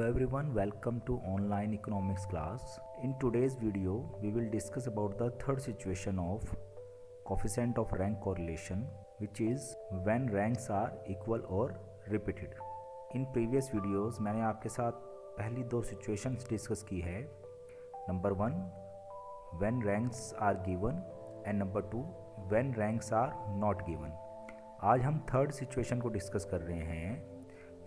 everyone, welcome to online economics class. In today's video, we will discuss about the third situation of coefficient of rank correlation, which is when ranks are equal or repeated. In previous videos मैंने आपके साथ पहली दो situations discuss की है. Number 1 when ranks are given and number 2 when ranks are not given. आज हम third situation को डिस्कस कर रहे हैं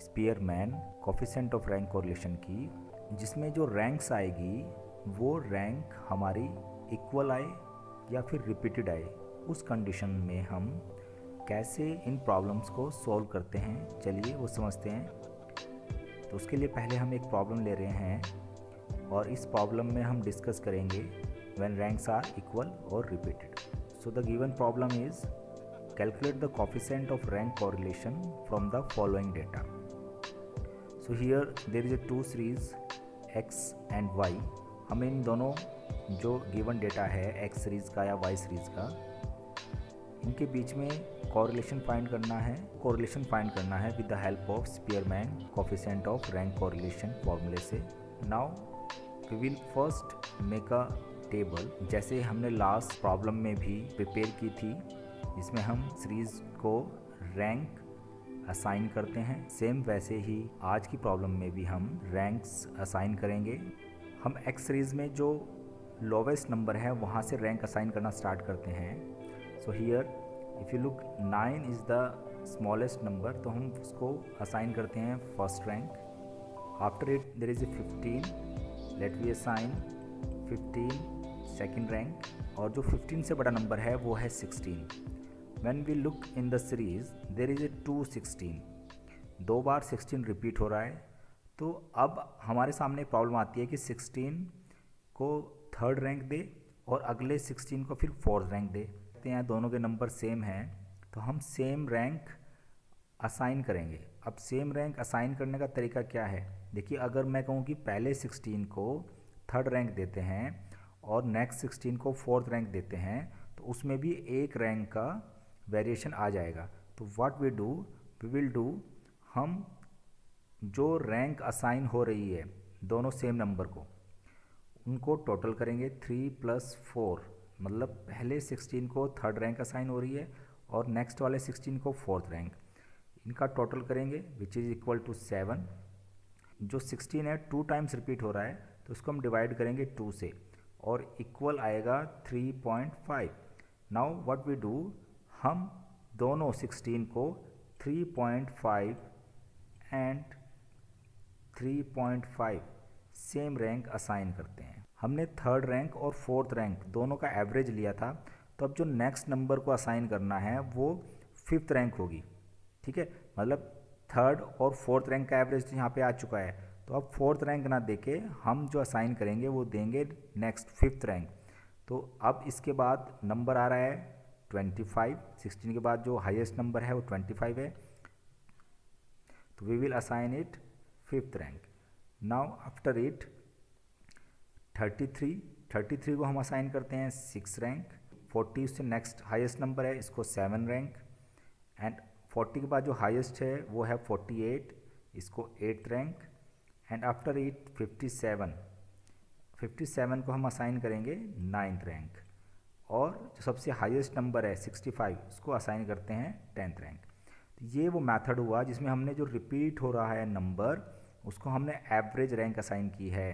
Spearman coefficient of rank correlation की, जिसमें जो रैंक्स आएगी वो रैंक हमारी इक्वल आए या फिर रिपीटेड आए. उस कंडीशन में हम कैसे इन प्रॉब्लम्स को सॉल्व करते हैं, चलिए वो समझते हैं. तो उसके लिए पहले हम एक प्रॉब्लम ले रहे हैं और इस प्रॉब्लम में हम डिस्कस करेंगे व्हेन रैंक्स आर इक्वल और repeated. So the given problem is calculate the coefficient of rank correlation from the following data. So here there is a two series x and y. हमें इन दोनों जो given data है x series का या y series का, इनके बीच में correlation find करना है. correlation find करना है with the help of Spearman coefficient of rank correlation formula से. Now we will first make a table, जैसे हमने लास्ट प्रॉब्लम में भी प्रिपेयर की थी, इसमें हम सीरीज़ को रैंक असाइन करते हैं. सेम वैसे ही आज की प्रॉब्लम में भी हम रैंक्स असाइन करेंगे. हम एक्स सीरीज़ में जो लोवेस्ट नंबर है वहाँ से रैंक असाइन करना स्टार्ट करते हैं. So here if you look 9 is the smallest number, तो हम उसको असाइन करते हैं first rank. After it there is a 15, let we assign 15 second rank, और जो 15 से बड़ा नंबर है वो है 16. When we look in the series, there is a 216. दो बार 16 रिपीट हो रहा है. तो अब हमारे सामने प्रॉब्लम आती है कि 16 को थर्ड रैंक दे और अगले 16 को फिर फोर्थ रैंक दे. कहते हैं दोनों के नंबर सेम हैं, तो हम सेम रैंक असाइन करेंगे. अब सेम रैंक असाइन करने का तरीका क्या है, देखिए, अगर मैं कहूँ कि पहले 16 को थर्ड रैंक देते हैं और नेक्स्ट 16 को फोर्थ रैंक देते हैं, तो उसमें भी एक रैंक का वेरिएशन आ जाएगा. तो व्हाट वी विल डू, हम जो रैंक असाइन हो रही है दोनों सेम नंबर को, उनको टोटल करेंगे. 3 + 4 मतलब पहले 16 को थर्ड रैंक असाइन हो रही है और नेक्स्ट वाले 16 को फोर्थ रैंक. इनका टोटल करेंगे विच इज़ इक्वल टू 7. जो 16 है 2 टाइम्स रिपीट हो रहा है, तो उसको हम डिवाइड करेंगे 2 से और इक्वल आएगा 3.5. नाउ व्हाट वी डू, हम दोनों 16 को 3.5 एंड 3.5 सेम रैंक असाइन करते हैं. हमने थर्ड रैंक और फोर्थ रैंक दोनों का एवरेज लिया था, तो अब जो नेक्स्ट नंबर को असाइन करना है वो फिफ्थ रैंक होगी. ठीक है, मतलब थर्ड और फोर्थ रैंक का एवरेज तो यहाँ पे आ चुका है, तो अब फोर्थ रैंक ना देके हम जो असाइन करेंगे वो देंगे नेक्स्ट फिफ्थ रैंक. तो अब इसके बाद नंबर आ रहा है 25. 16 के बाद जो हाईएस्ट नंबर है वो 25 है, तो we will assign it fifth rank. Now after it 33 को हम असाइन करते हैं 6 रैंक. 40 उससे नेक्स्ट हाईएस्ट नंबर है, इसको 7 रैंक. एंड 40 के बाद जो हाईएस्ट है वो है 48, इसको 8th rank. And after it 57 को हम असाइन करेंगे 9th रैंक. और जो सबसे हाईएस्ट नंबर है 65, उसको असाइन करते हैं 10th रैंक. तो ये वो मेथड हुआ जिसमें हमने जो रिपीट हो रहा है नंबर उसको हमने एवरेज रैंक असाइन की है.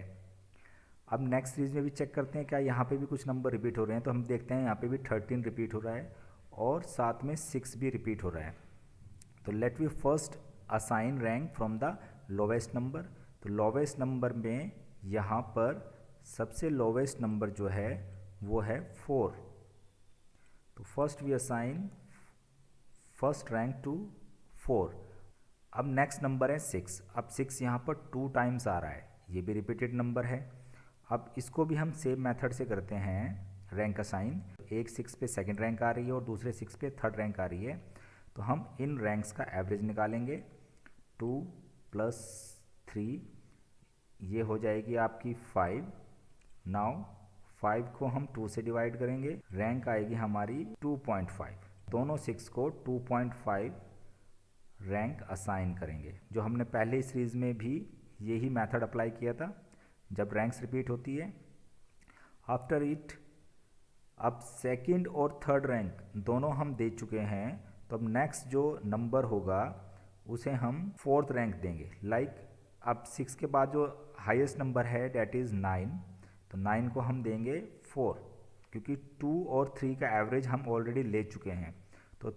अब नेक्स्ट सीरीज में भी चेक करते हैं क्या यहाँ पे भी कुछ नंबर रिपीट हो रहे हैं. तो हम देखते हैं यहाँ पे भी 13 रिपीट हो रहा है और साथ में 6 भी रिपीट हो रहा है. तो let we first assign rank from the lowest number. तो लोवेस्ट नंबर में यहाँ पर सबसे लोवेस्ट नंबर जो है वो है 4. तो first we assign first rank to 4. अब नेक्स्ट नंबर है 6. अब 6 यहाँ पर 2 टाइम्स आ रहा है, ये भी रिपीटेड नंबर है. अब इसको भी हम सेम मेथड से करते हैं रैंक असाइन. एक 6 पे सेकंड रैंक आ रही है और दूसरे 6 पे थर्ड रैंक आ रही है, तो हम इन रैंक्स का एवरेज निकालेंगे. 2 + 3 ये हो जाएगी आपकी 5. नाउ 5 को हम 2 से डिवाइड करेंगे, रैंक आएगी हमारी 2.5. दोनों 6 को 2.5 रैंक असाइन करेंगे, जो हमने पहले सीरीज़ में भी यही मेथड अप्लाई किया था जब रैंक्स रिपीट होती है। आफ्टर इट अब सेकंड और थर्ड रैंक दोनों हम दे चुके हैं, तो अब नेक्स्ट जो नंबर होगा उसे हम फोर्थ रैंक देंगे। लाइक अब 6 के बाद जो हाईएस्ट नंबर है डेट इज़ 9, तो 9 को हम देंगे 4, क्योंकि 2 और 3 का एवरेज हम ऑलरेडी ले चुके हैं। तो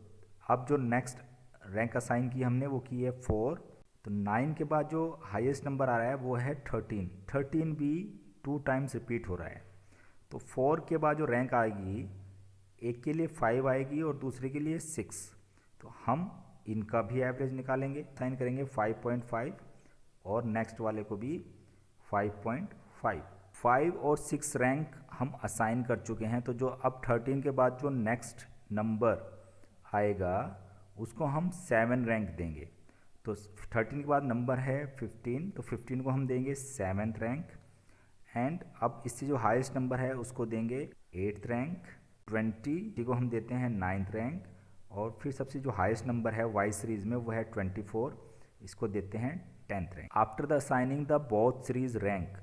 अब जो नेक्स्ट रैंक असाइन की हमने वो की है 4, तो 9 के बाद जो हाईएस्ट नंबर आ रहा है वो है 13। 13 भी 2 टाइम्स रिपीट हो रहा है। तो 4 के बाद जो रैंक आएगी, एक के लिए 5 आएगी और दूसरे के लिए 6, तो हम इनका भी एवरेज निकालेंगे, साइन करेंगे 5.5 और नेक्स्ट वाले को भी 5.5। 5 और 6 रैंक हम असाइन कर चुके हैं। तो जो अब 13 के बाद जो नेक्स्ट नंबर आएगा उसको हम 7 रैंक देंगे। तो 13 के बाद नंबर है 15, तो 15 को हम देंगे 7th रैंक। एंड अब इससे जो हाईएस्ट नंबर है उसको देंगे 8th रैंक। 20 को हम देते हैं 9th रैंक। और फिर सबसे जो हाईएस्ट नंबर है वाई सीरीज में वो है 24, इसको देते हैं 10th rank. After the assigning the both series rank,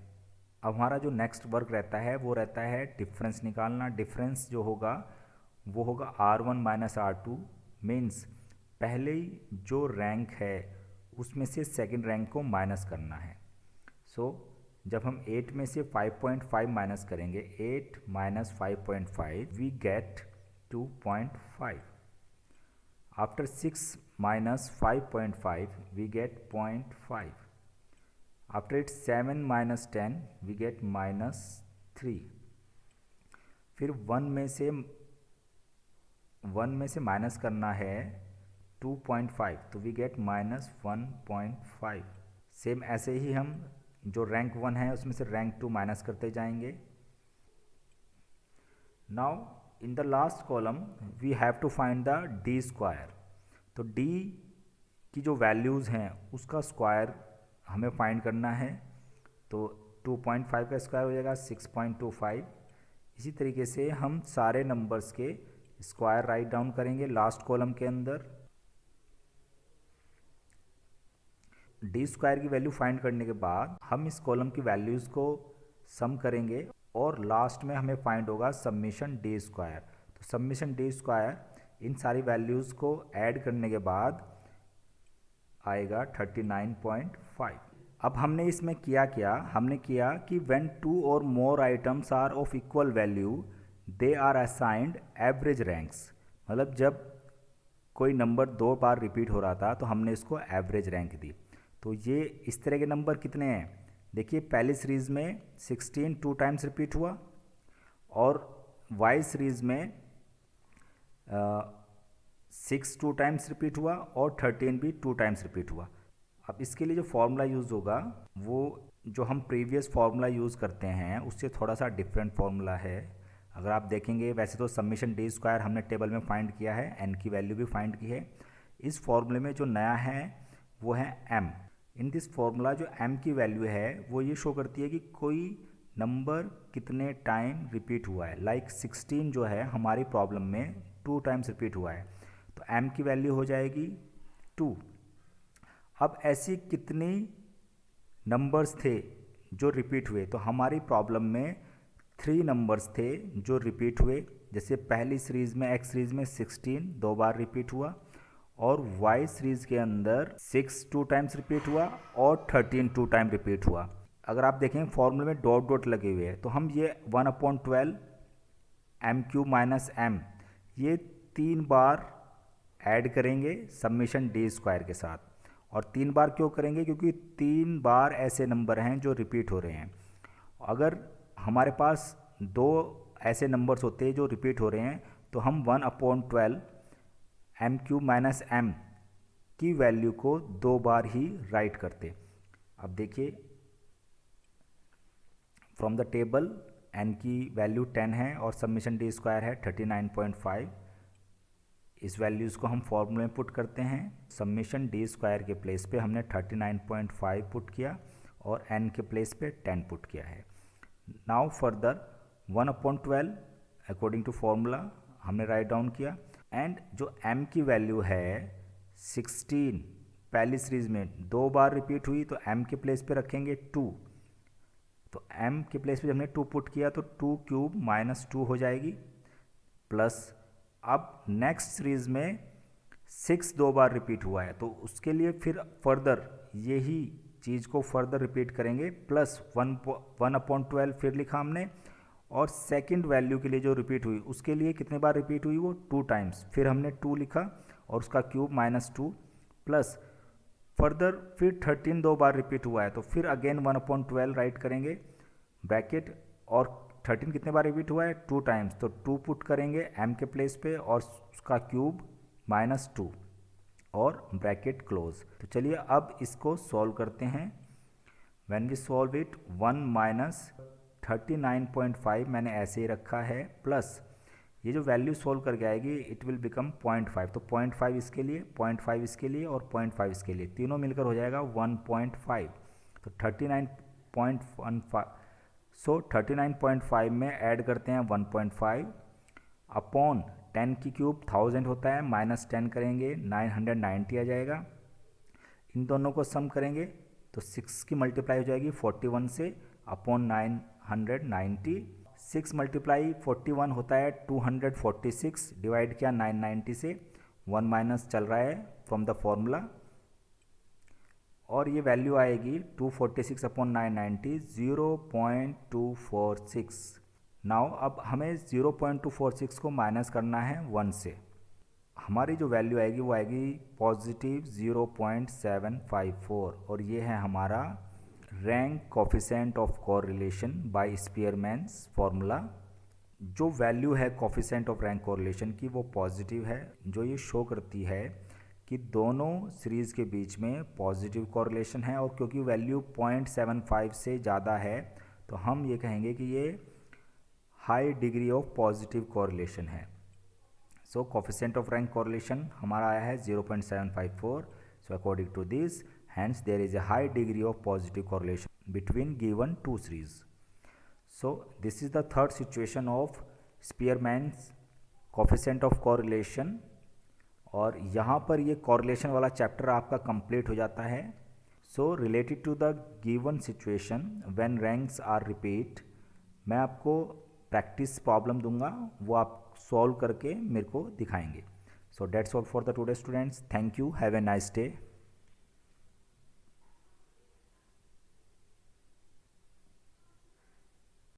अब हमारा जो नेक्स्ट वर्क रहता है वो रहता है डिफरेंस निकालना। डिफरेंस जो होगा वो होगा R1 माइनस R2, मीन्स पहले ही जो रैंक है उसमें से सेकंड रैंक को माइनस करना है। सो जब हम 8 में से 5.5 माइनस करेंगे, 8 minus 5.5 we get 2.5। After 6 minus 5.5 we get 0.5। After it 7 minus 10 we get -3। फिर 1 में से माइनस करना है 2.5, तो वी गेट -1.5। सेम ऐसे ही हम जो रैंक 1 है उसमें से रैंक 2 माइनस करते जाएंगे। Now in the last column we have to find the D square. तो डी की जो वैल्यूज़ हैं उसका स्क्वायर हमें फाइंड करना है। तो 2.5 का स्क्वायर हो जाएगा 6.25। इसी तरीके से हम सारे नंबर्स के स्क्वायर राइट डाउन करेंगे लास्ट कॉलम के अंदर। डी स्क्वायर की वैल्यू फाइंड करने के बाद हम इस कॉलम की वैल्यूज़ को सम करेंगे और लास्ट में हमें फाइंड होगा समीशन डी स्क्वायर। तो समीशन डी स्क्वायर इन सारी वैल्यूज़ को ऐड करने के बाद आएगा 39.5। अब हमने इसमें किया हमने किया कि व्हेन 2 और more items are of equal value they are assigned average ranks. मतलब जब कोई नंबर 2 बार रिपीट हो रहा था तो हमने इसको एवरेज रैंक दी। तो ये इस तरह के नंबर कितने हैं, देखिए पहली सीरीज़ में 16 2 टाइम्स रिपीट हुआ और वाई सीरीज़ में 6 2 टाइम्स रिपीट हुआ और 13 भी 2 टाइम्स रिपीट हुआ। अब इसके लिए जो फॉर्मूला यूज़ होगा वो जो हम प्रीवियस फार्मूला यूज़ करते हैं उससे थोड़ा सा डिफरेंट फार्मूला है। अगर आप देखेंगे वैसे तो समीशन डी स्क्वायर हमने टेबल में फाइंड किया है, एन की वैल्यू भी फाइंड की है। इस फॉर्मूले में जो नया है वो है एम। इन दिस फॉर्मूला जो एम की वैल्यू है वो ये शो करती है कि कोई नंबर कितने टाइम रिपीट हुआ है। लाइक 16 जो है हमारी प्रॉब्लम में 2 टाइम्स रिपीट हुआ है, तो एम की वैल्यू हो जाएगी 2। अब ऐसी कितनी नंबर्स थे जो रिपीट हुए, तो हमारी प्रॉब्लम में 3 नंबर्स थे जो रिपीट हुए। जैसे पहली सीरीज़ में एक्स सीरीज़ में 16 2 बार रिपीट हुआ और वाई सीरीज़ के अंदर 6 2 टाइम्स रिपीट हुआ और 13 2 टाइम रिपीट हुआ। अगर आप देखें फॉर्मूले में डॉट डॉट लगे हुए हैं, तो हम ये 1/12 एम क्यू माइनस एम ये 3 बार ऐड करेंगे समीशन डी स्क्वायर के साथ। और 3 बार क्यों करेंगे, क्योंकि 3 बार ऐसे नंबर हैं जो रिपीट हो रहे हैं। अगर हमारे पास 2 ऐसे नंबर्स होते हैं जो रिपीट हो रहे हैं तो हम 1/12 एम क्यू माइनस एम की वैल्यू को 2 बार ही राइट करते। अब देखिए फ्रॉम द टेबल एन की वैल्यू 10 है और समीशन डी स्क्वायर है 39.5। इस वैल्यूज़ को हम फॉर्मूले में पुट करते हैं। समीशन डी स्क्वायर के प्लेस पे हमने 39.5 पुट किया और एन के प्लेस पे 10 पुट किया है। Now further 1/12 according to formula हमने राइट डाउन किया। एंड जो m की वैल्यू है 16 पहली सीरीज में 2 बार रिपीट हुई तो m के प्लेस पे रखेंगे 2, तो m के प्लेस पे जब हमने 2 पुट किया तो 2 क्यूब माइनस 2 हो जाएगी, प्लस अब नेक्स्ट सीरीज में 6 2 बार रिपीट हुआ है तो उसके लिए फिर फर्दर यही चीज़ को फर्दर रिपीट करेंगे, प्लस 1/12 फिर लिखा हमने, और सेकंड वैल्यू के लिए जो रिपीट हुई उसके लिए कितने बार रिपीट हुई, वो 2 टाइम्स, फिर हमने 2 लिखा और उसका क्यूब माइनस 2, प्लस फर्दर फिर 13 2 बार रिपीट हुआ है तो फिर अगेन 1/12 राइट करेंगे ब्रैकेट, और 13 कितने बार रिपीट हुआ है, 2 टाइम्स, तो 2 पुट करेंगे m के प्लेस पे और उसका क्यूब माइनस 2 और ब्रैकेट क्लोज। तो चलिए अब इसको सॉल्व करते हैं। When we solve it 1 minus 39.5 मैंने ऐसे ही रखा है, प्लस ये जो वैल्यू सॉल्व करके आएगी इट विल बिकम 0.5, तो 0.5 इसके लिए, 0.5 इसके लिए और 0.5 इसके लिए, तीनों मिलकर हो जाएगा 1.5, तो 39.15, सो 39.5 में ऐड करते हैं 1.5 अपॉन 10 की क्यूब 1000 होता है, माइनस 10 करेंगे 990 आ जाएगा, इन दोनों को सम करेंगे तो 6 की मल्टीप्लाई हो जाएगी 41 से अपॉन 990, 6 मल्टीप्लाई 41 होता है 246, डिवाइड किया 990 से, 1 माइनस चल रहा है फ्रॉम द फॉर्मूला, और ये वैल्यू आएगी 246 अपॉन 990 0.246। नाउ अब हमें 0.246 को माइनस करना है 1 से, हमारी जो वैल्यू आएगी वो आएगी पॉजिटिव 0.754, और ये है हमारा rank coefficient of correlation by Spearman's formula. जो वैल्यू है कोफिशिएंट ऑफ रैंक कोरिलेशन की वो पॉजिटिव है, जो ये शो करती है कि दोनों सीरीज़ के बीच में पॉजिटिव कोरिलेशन है, और क्योंकि वैल्यू 0.75 से ज़्यादा है तो हम ये कहेंगे कि ये high degree of positive correlation है। So coefficient of rank correlation हमारा आया है 0.754, so according to this hence there is a high degree of positive correlation between given two series. So this is the third situation of Spearman's coefficient of correlation, और यहाँ पर ये correlation वाला chapter आपका complete हो जाता है। So related to the given situation when ranks are repeat, मैं आपको प्रैक्टिस प्रॉब्लम दूंगा, वो आप सॉल्व करके मेरे को दिखाएंगे। So that's all for the today students. Thank you. Have a nice day.